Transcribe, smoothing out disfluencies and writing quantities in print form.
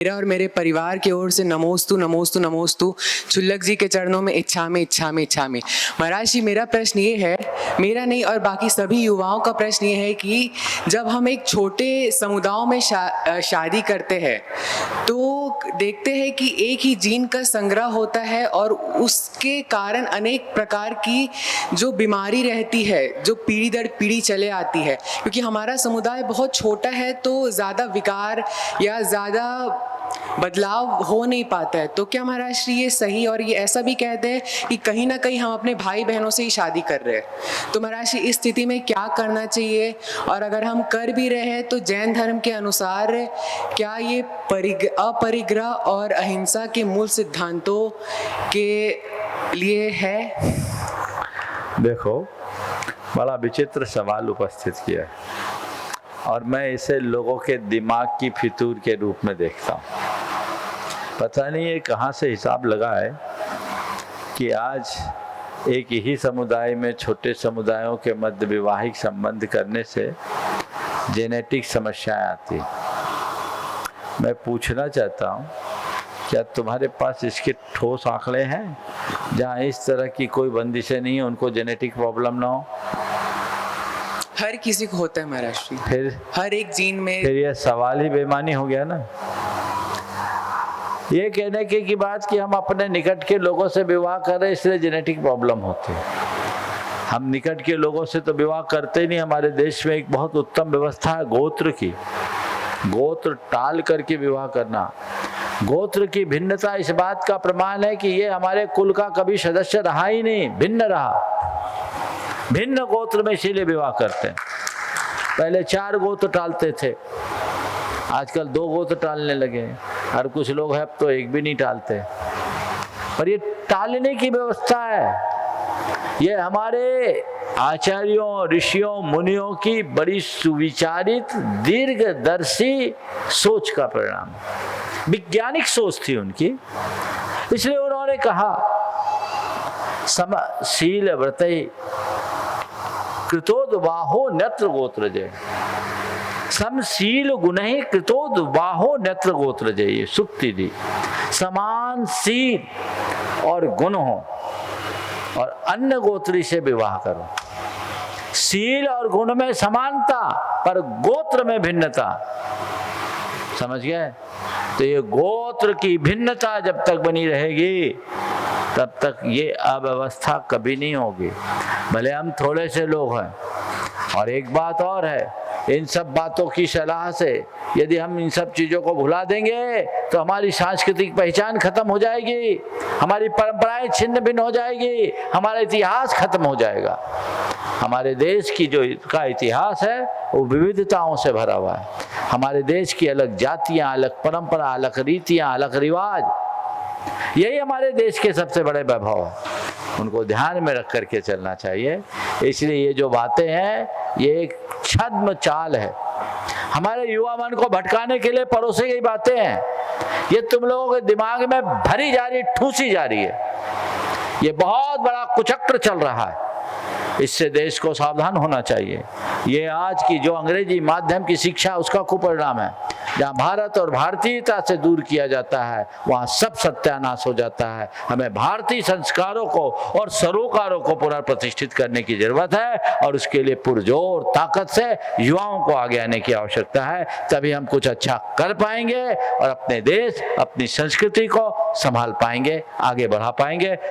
मेरा और मेरे परिवार की ओर से नमोस्तु नमोस्तु नमोस्तु क्षुल्लक जी के चरणों में इच्छा में इच्छा में इच्छा में। महाराज जी, मेरा प्रश्न ये है, मेरा नहीं और बाकी सभी युवाओं का प्रश्न ये है कि जब हम एक छोटे समुदायों में शादी करते हैं तो देखते हैं कि एक ही जीन का संग्रह होता है और उसके कारण अनेक प्रकार की जो बीमारी रहती है जो पीढ़ी दर पीढ़ी चले आती है। क्योंकि हमारा समुदाय बहुत छोटा है तो ज़्यादा विकार या ज़्यादा बदलाव हो नहीं पाता है। तो क्या महाराज श्री ये सही, और ये ऐसा भी कहते हैं कि कहीं ना कहीं हम अपने भाई बहनों से ही शादी कर रहे हैं, तो महाराज श्री इस स्थिति में क्या करना चाहिए? और अगर हम कर भी रहे हैं तो जैन धर्म के अनुसार क्या ये अपरिग्रह और अहिंसा के मूल सिद्धांतों के लिए है? देखो, बड़ा विचित्र सवाल उपस्थित किया है और मैं इसे लोगों के दिमाग की फितूर के रूप में देखता हूँ। पता नहीं ये कहाँ से हिसाब लगा है कि आज एक ही समुदाय में छोटे समुदायों के मध्य वैवाहिक संबंध करने से जेनेटिक समस्याएं आती। मैं पूछना चाहता हूँ, क्या तुम्हारे पास इसके ठोस आंकड़े हैं जहाँ इस तरह की कोई बंदिशें नहीं है, उनको जेनेटिक प्रॉब्लम ना हो? हर किसी को होता है महाराज जी, फिर हर एक जीन में। फिर यह सवाल ही बेईमानी हो गया ना। ये कहने की बात कि हम अपने निकट के लोगों से विवाह कर रहे इसलिए जेनेटिक प्रॉब्लम होती है। हम निकट के लोगों से तो विवाह करते नहीं। हमारे देश में एक बहुत उत्तम व्यवस्था है गोत्र की। गोत्र टाल करके विवाह करना। गोत्र की भिन्नता इस बात का प्रमाण है कि ये हमारे कुल का कभी सदस्य रहा ही नहीं, भिन्न रहा। भिन्न गोत्र में इसीलिए विवाह करते हैं। पहले 4 गोत्र टालते थे, आजकल 2 गोत्र टालने लगे और कुछ लोग हैं अब तो एक भी नहीं टालते। पर ये टालने की व्यवस्था है। ये हमारे आचार्यों, ऋषियों, मुनियों की बड़ी सुविचारित दीर्घदर्शी सोच का परिणाम, वैज्ञानिक सोच थी उनकी। इसलिए उन्होंने कहा समशील व्रतै कृतोद्बाहो नेत्र गोत्रजय। समशील गुणहि कृतोद्बाहो नेत्र गोत्रजय, ये सुक्ति दी। समान शील और गुण हो और अन्य गोत्री से विवाह करो। शील और गुण में समानता पर गोत्र में भिन्नता। समझ गए? तो ये गोत्र की भिन्नता जब तक बनी रहेगी तब तक ये अव्यवस्था कभी नहीं होगी। भले हम थोड़े से लोग हैं। और एक बात और है, इन सब बातों की सलाह से यदि हम इन सब चीज़ों को भुला देंगे तो हमारी सांस्कृतिक पहचान खत्म हो जाएगी, हमारी परंपराएं छिन्न भिन्न हो जाएगी, हमारा इतिहास खत्म हो जाएगा। हमारे देश की जो का इतिहास है वो विविधताओं से भरा हुआ है। हमारे देश की अलग जातियाँ, अलग परंपरा, अलग रीतियाँ, अलग रिवाज, यही हमारे देश के सबसे बड़े वैभव है। उनको ध्यान में रख करके चलना चाहिए। इसलिए ये जो बातें हैं ये एक छद्म चाल है, हमारे युवा मन को भटकाने के लिए परोसी गई बातें हैं। ये तुम लोगों के दिमाग में भरी जा रही, ठूसी जा रही है। ये बहुत बड़ा कुचक्र चल रहा है, इससे देश को सावधान होना चाहिए। ये आज की जो अंग्रेजी माध्यम की शिक्षा उसका कुपरिणाम है। जहाँ भारत और भारतीयता से दूर किया जाता है वहाँ सब सत्यानाश हो जाता है। हमें भारतीय संस्कारों को और सरोकारों को पुनर्प्रतिष्ठित करने की जरूरत है और उसके लिए पुरजोर ताकत से युवाओं को आगे आने की आवश्यकता है। तभी हम कुछ अच्छा कर पाएंगे और अपने देश, अपनी संस्कृति को संभाल पाएंगे, आगे बढ़ा पाएंगे।